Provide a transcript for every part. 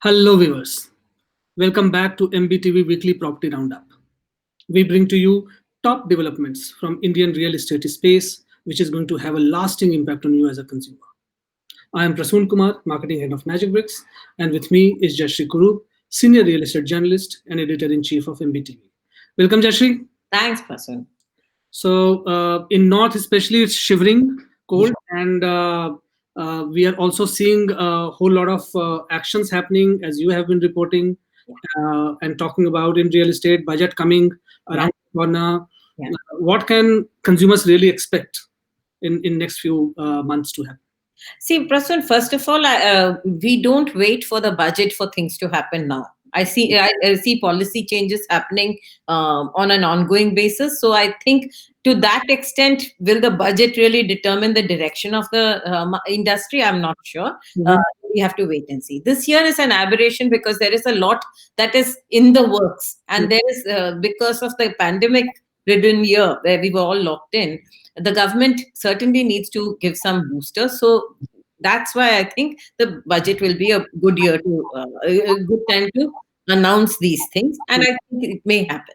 Hello, viewers. Welcome back to MBTV Weekly Property Roundup. We bring to you top developments from Indian real estate space, which is going to have a lasting impact on you as a consumer. I am Prasoon Kumar, Marketing Head of Magic Bricks, and with me is Jashri Kurup, Senior Real Estate Journalist and Editor-in-Chief of MBTV. Welcome, Jashri. Thanks, Prasoon. So, in North, especially, it's shivering cold, and we are also seeing a whole lot of actions happening, as you have been reporting and talking about in real estate. Budget coming around the corner. Yeah. What can consumers really expect in next few months to happen? See, Prasoon, first of all, we don't wait for the budget for things to happen now. I see policy changes happening on an ongoing basis. So I think to that extent, will the budget really determine the direction of the industry? I'm not sure. We have to wait and see. This year is an aberration because there is a lot that is in the works, and there is because of the pandemic-ridden year where we were all locked in. The government certainly needs to give some booster. So that's why I think the budget will be a good year to a good time to announce these things, and I think it may happen.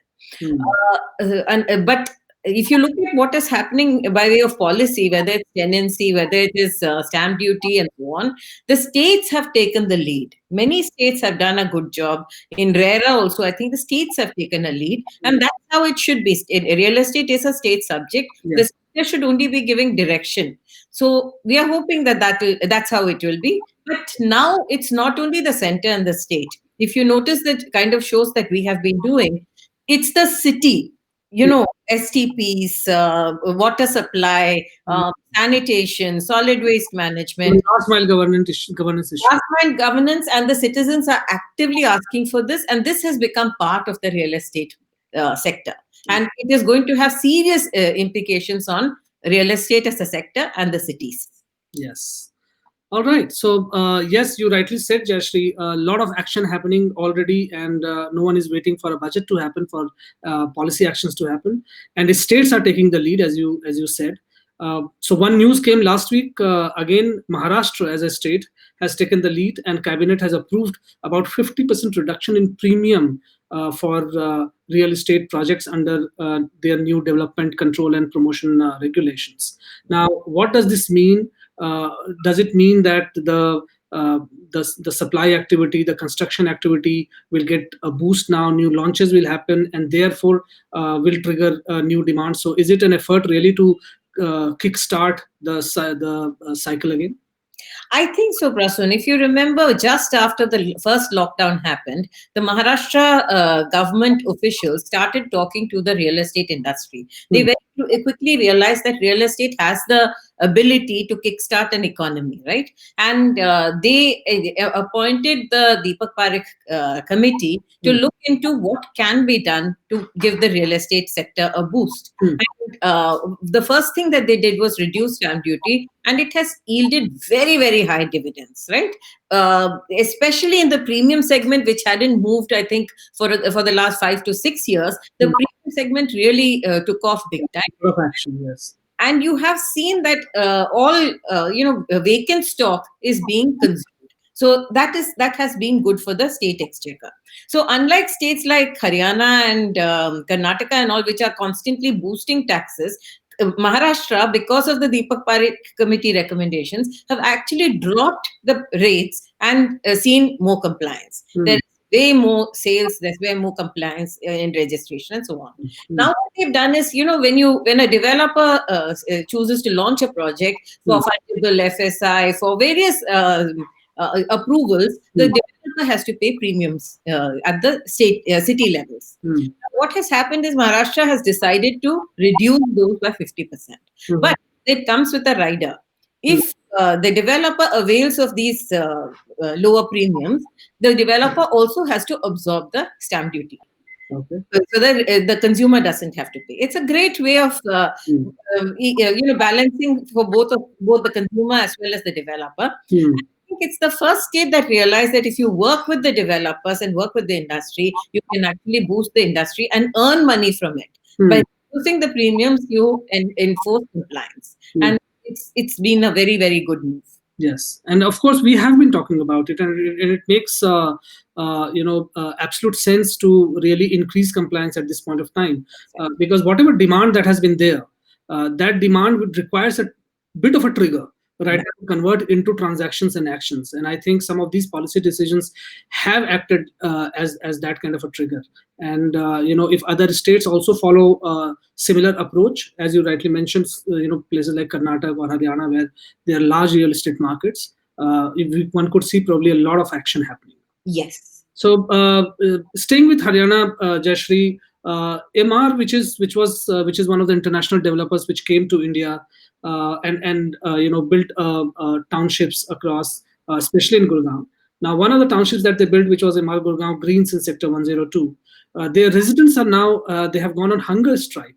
But if you look at what is happening by way of policy, whether it's tenancy, whether it is stamp duty, and so on, the states have taken the lead. Many states have done a good job. In RERA also, I think the states have taken a lead, and that's how it should be. Real estate is a state subject. The sector should only be giving direction. So we are hoping that's how it will be. But now it's not only the center and the state. If you notice the kind of shows that we have been doing, it's the city, STPs, water supply, sanitation, solid waste management. Last mile governance issue. Last mile governance, and the citizens are actively asking for this, and this has become part of the real estate sector. And it is going to have serious implications on real estate as a sector and the cities. Yes. All right. So, yes, you rightly said, Jashri, a lot of action happening already, and no one is waiting for a budget to happen, for policy actions to happen. And the states are taking the lead, as you said. So one news came last week. Again, Maharashtra as a state has taken the lead, and cabinet has approved about 50% reduction in premium for real estate projects under their new development control and promotion regulations. Now, what does this mean? Does it mean that the supply activity, the construction activity will get a boost now? New launches will happen, and therefore will trigger new demand. So, is it an effort really to kickstart the cycle again? I think so, Prasoon. If you remember, just after the first lockdown happened, the Maharashtra government officials started talking to the real estate industry. They very quickly realized that real estate has the ability to kickstart an economy, right? And they appointed the Deepak Parekh committee to look into what can be done to give the real estate sector a boost. And the first thing that they did was reduce stamp duty, and it has yielded very, very high dividends, right? Especially in the premium segment, which hadn't moved, I think, for the last 5 to 6 years. The premium segment really took off big time. Action, yes. And you have seen that vacant stock is being consumed. So that has been good for the state exchequer. So unlike states like Haryana and Karnataka and all, which are constantly boosting taxes, Maharashtra, because of the Deepak Parekh committee recommendations, have actually dropped the rates and seen more compliance. There's way more sales, there's way more compliance in registration and so on. Now what they've done is, when a developer chooses to launch a project for fungible FSI, for various approvals, the developer has to pay premiums at the city levels. What has happened is Maharashtra has decided to reduce those by 50%. But it comes with a rider. If the developer avails of these lower premiums, the developer also has to absorb the stamp duty. Okay. So that the consumer doesn't have to pay. It's a great way of balancing for both the consumer as well as the developer. I think it's the first state that realized that if you work with the developers and work with the industry, you can actually boost the industry and earn money from it. By reducing the premiums, you enforce compliance, and it's been a very, very good move. Yes, and of course we have been talking about it, and it makes absolute sense to really increase compliance at this point of time, because whatever demand that has been there, that demand would requires a bit of a trigger, right, Yeah. to convert into transactions and actions. And I think some of these policy decisions have acted as that kind of a trigger. And if other states also follow a similar approach, as you rightly mentioned, places like Karnataka or Haryana, where they are large real estate markets, one could see probably a lot of action happening. Yes. So staying with Haryana, Jayashree, MR, which is one of the international developers which came to India and built townships across, especially in Gurgaon. Now, one of the townships that they built, which was MR Gurgaon Greens in Sector 102, their residents are now they have gone on hunger strike,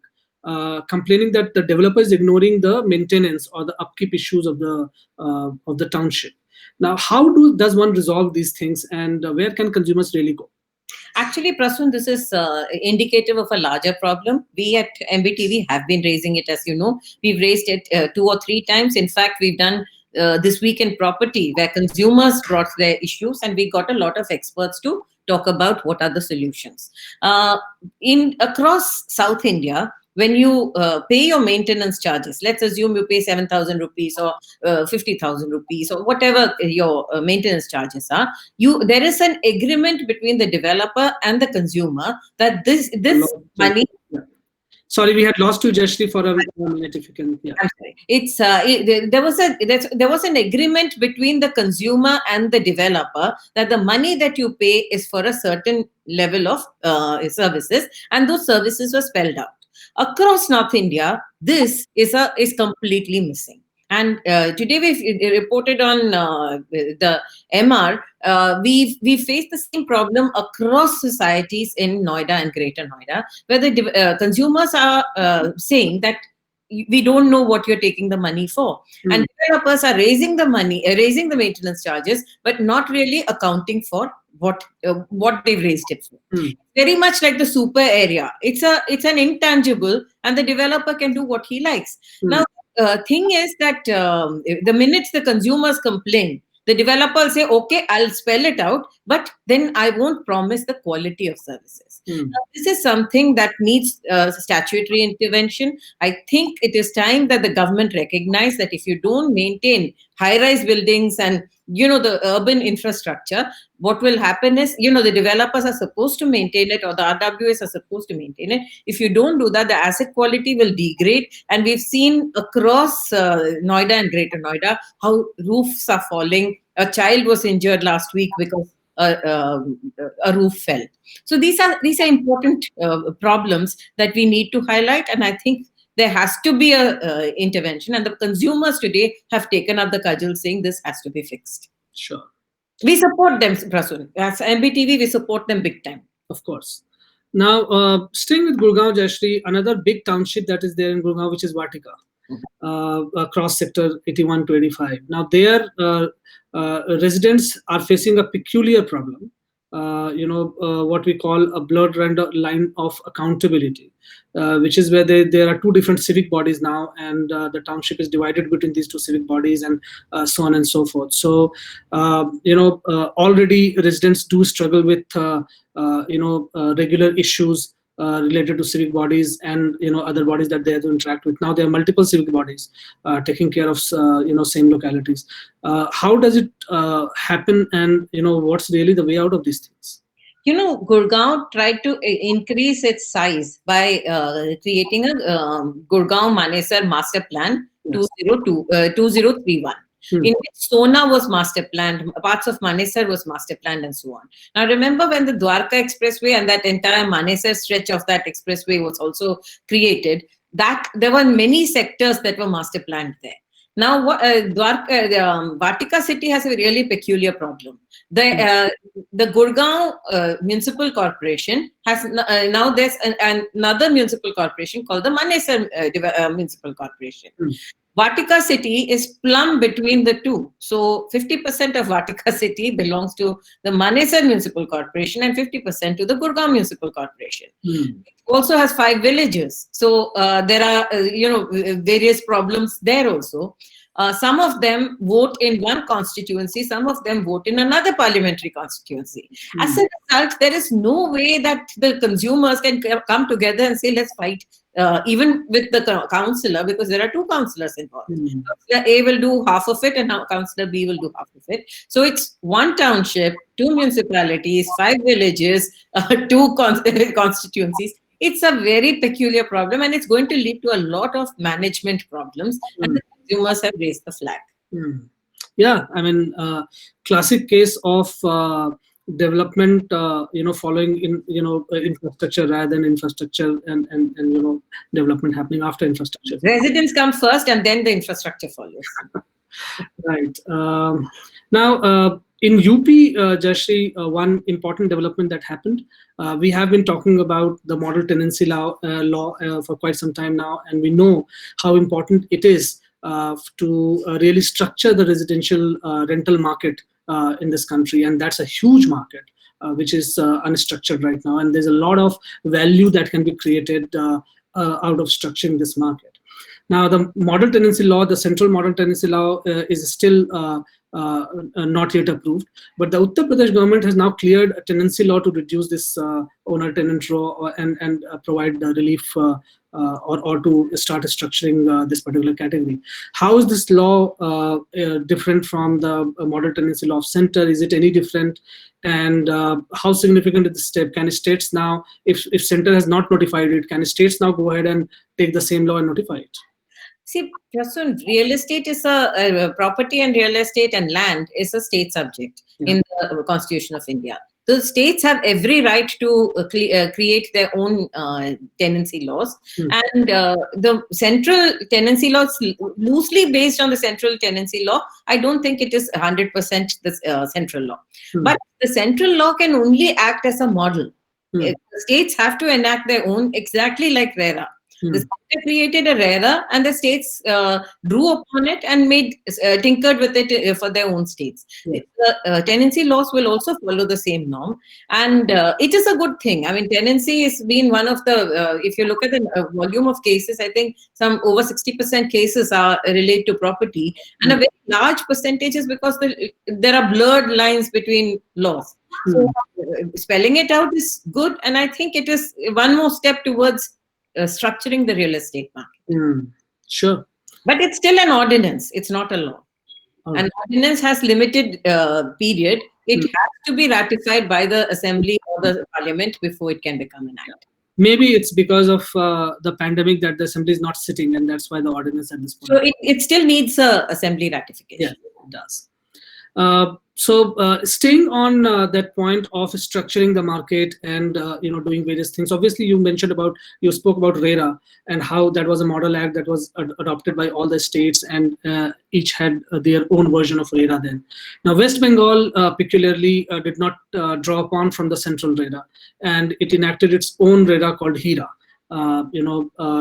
complaining that the developer is ignoring the maintenance or the upkeep issues of the township. Now, how does one resolve these things, and where can consumers really go? Actually, Prasun, this is indicative of a larger problem. We at MBTV have been raising it, as you know. We've raised it 2 or 3 times. In fact, we've done this week in property, where consumers brought their issues, and we got a lot of experts to talk about what are the solutions. In across South India, when you pay your maintenance charges, let's assume you pay 7,000 rupees or 50,000 rupees or whatever your maintenance charges are, there is an agreement between the developer and the consumer that this money. Yeah. Sorry, we had lost you, Jayashree, for a minute. If you can, yeah. I'm sorry. There was an agreement between the consumer and the developer that the money that you pay is for a certain level of services, and those services were spelled out. Across North India, this is completely missing. And today we reported on the MR. We face the same problem across societies in Noida and Greater Noida, where the consumers are saying that we don't know what you're taking the money for. And developers are raising the maintenance charges, but not really accounting for what they've raised it for. Very much like the super area. It's an intangible, and the developer can do what he likes. Now, thing is that the minute the consumers complain, the developer will say, okay, I'll spell it out, but then I won't promise the quality of services. Now, this is something that needs statutory intervention. I think it is time that the government recognize that if you don't maintain high-rise buildings and the urban infrastructure, what will happen is, the developers are supposed to maintain it, or the RWAs are supposed to maintain it. If you don't do that, the asset quality will degrade. And we've seen across Noida and Greater Noida how roofs are falling. A child was injured last week because a roof fell. So these are important problems that we need to highlight, and I think there has to be a intervention, and the consumers today have taken up the cudgel, saying this has to be fixed. Sure. We support them, Prasun. As MBTV, we support them big time. Of course. Now, staying with Gurgaon, Jayashree, another big township that is there in Gurgaon, which is Vatika, across sector 81 to 85. Now, their residents are facing a peculiar problem. What we call a blurred line of accountability, which is where there are 2 different civic bodies now, and the township is divided between these 2 civic bodies, and so on and so forth. So, already residents do struggle with regular issues related to civic bodies and other bodies that they have to interact with. Now there are multiple civic bodies taking care of same localities. How does it happen, and what's really the way out of these things? Gurgaon tried to increase its size by creating a Gurgaon Manesar Master Plan 2031. In which Sona was master planned, parts of Manesar was master planned, and so on. Now, remember when the Dwarka Expressway and that entire Manesar stretch of that expressway was also created, that there were many sectors that were master planned there. Now, Vatika city has a really peculiar problem. The Gurgaon Municipal Corporation has now there's another municipal corporation called the Manesar Municipal Corporation. Vatika city is plumb between the 2. So 50% of Vatika city belongs to the Manesar Municipal Corporation and 50% to the Gurgaon Municipal Corporation. It also has 5 villages. So there are various problems there also. some of them vote in one constituency, some of them vote in another parliamentary constituency. As a result, there is no way that the consumers can come together and say, let's fight, even with the councillor, because there are two councillors involved. Councillor A will do half of it and Councillor B will do half of it. So it's one township, two municipalities, 5 villages, two constituencies. It's a very peculiar problem, and it's going to lead to a lot of management problems, and the consumers have raised the flag. Yeah, I mean, classic case of development, following in, infrastructure rather than infrastructure, and development happening after infrastructure. Residents come first, and then the infrastructure follows. Right. Now, in UP, Jayashree, one important development that happened, we have been talking about the model tenancy law for quite some time now, and we know how important it is to really structure the residential rental market in this country, and that's a huge market which is unstructured right now, and there's a lot of value that can be created out of structuring this market. Now, the model tenancy law, the central model tenancy law, is still not yet approved, but the Uttar Pradesh government has now cleared a tenancy law to reduce this owner-tenant row and provide relief or to start structuring this particular category. How is this law different from the model tenancy law of center? Is it any different? And how significant is this step? Can states now, if center has not notified it, can states now go ahead and take the same law and notify it? See, Prasun, real estate is a property, and real estate and land is a state subject in the Constitution of India. The states have every right to create their own tenancy laws, and the central tenancy law is loosely based on the central tenancy law. I don't think it is 100% the central law, but the central law can only act as a model. The states have to enact their own, exactly like RERA. The state created a RERA, and the states drew upon it and tinkered with it for their own states. The tenancy laws will also follow the same norm, and it is a good thing. I mean, tenancy has been one of the, if you look at the volume of cases, I think some over 60% cases are related to property, and a very large percentage is because there are blurred lines between laws. So spelling it out is good, and I think it is one more step towards structuring the real estate market. Sure. But it's still an ordinance. It's not a law. An ordinance has limited period. It has to be ratified by the assembly or the parliament before it can become an act. Maybe it's because of the pandemic that the assembly is not sitting, and that's why the ordinance at this point. So it still needs assembly ratification. Yeah, it does. So staying on that point of structuring the market and doing various things. Obviously, you spoke about RERA and how that was a model act that was adopted by all the states, and each had their own version of RERA then. Now, West Bengal peculiarly did not draw upon from the central RERA, and it enacted its own RERA called HERA.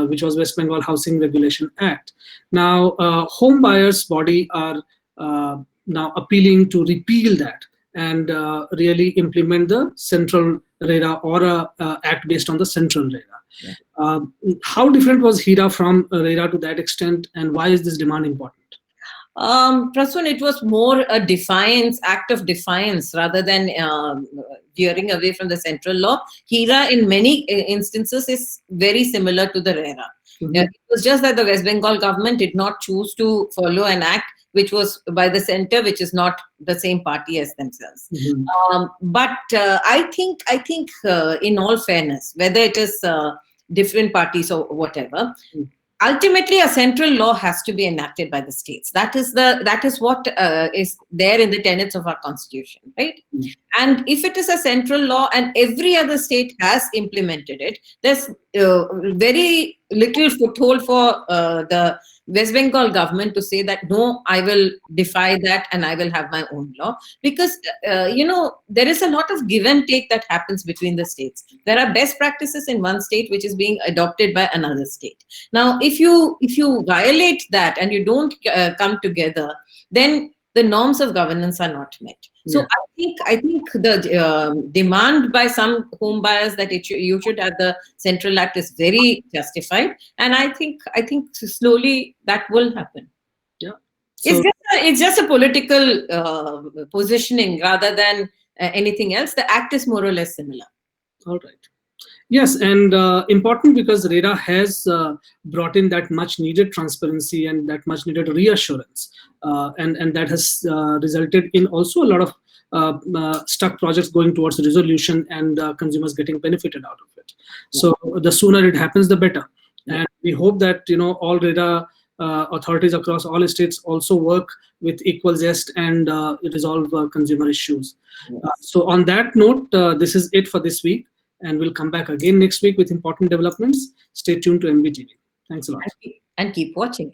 Which was West Bengal Housing Regulation Act. Now, home buyers body are now appealing to repeal that and really implement the central RERA or a act based on the central RERA. How different was HERA from RERA to that extent, and why is this demand important? Prasun, it was more a act of defiance rather than veering away from the central law. HERA in many instances is very similar to the RERA. It was just that the West Bengal government did not choose to follow an act which was by the center, which is not the same party as themselves. But I think in all fairness, whether it is different parties or whatever, ultimately a central law has to be enacted by the states. That is what is there in the tenets of our constitution, right? And if it is a central law and every other state has implemented it, there's very little foothold for the West Bengal government to say that, no, I will defy that and I will have my own law. Because, there is a lot of give and take that happens between the states. There are best practices in one state which is being adopted by another state. Now, if you violate that and you don't come together, then the norms of governance are not met. So I think the demand by some home buyers that you should have the central act is very justified, and I think slowly that will happen. Yeah. So, It's just a political positioning rather than anything else. The act is more or less similar. all right. Yes, and important because RERA has brought in that much needed transparency and that much needed reassurance, and that has resulted in also a lot of stuck projects going towards resolution and consumers getting benefited out of it. So the sooner it happens, the better. And we hope that all RERA authorities across all states also work with equal zest and resolve consumer issues. So on that note, this is it for this week. And we'll come back again next week with important developments. Stay tuned to MBTV. Thanks a lot. And keep watching.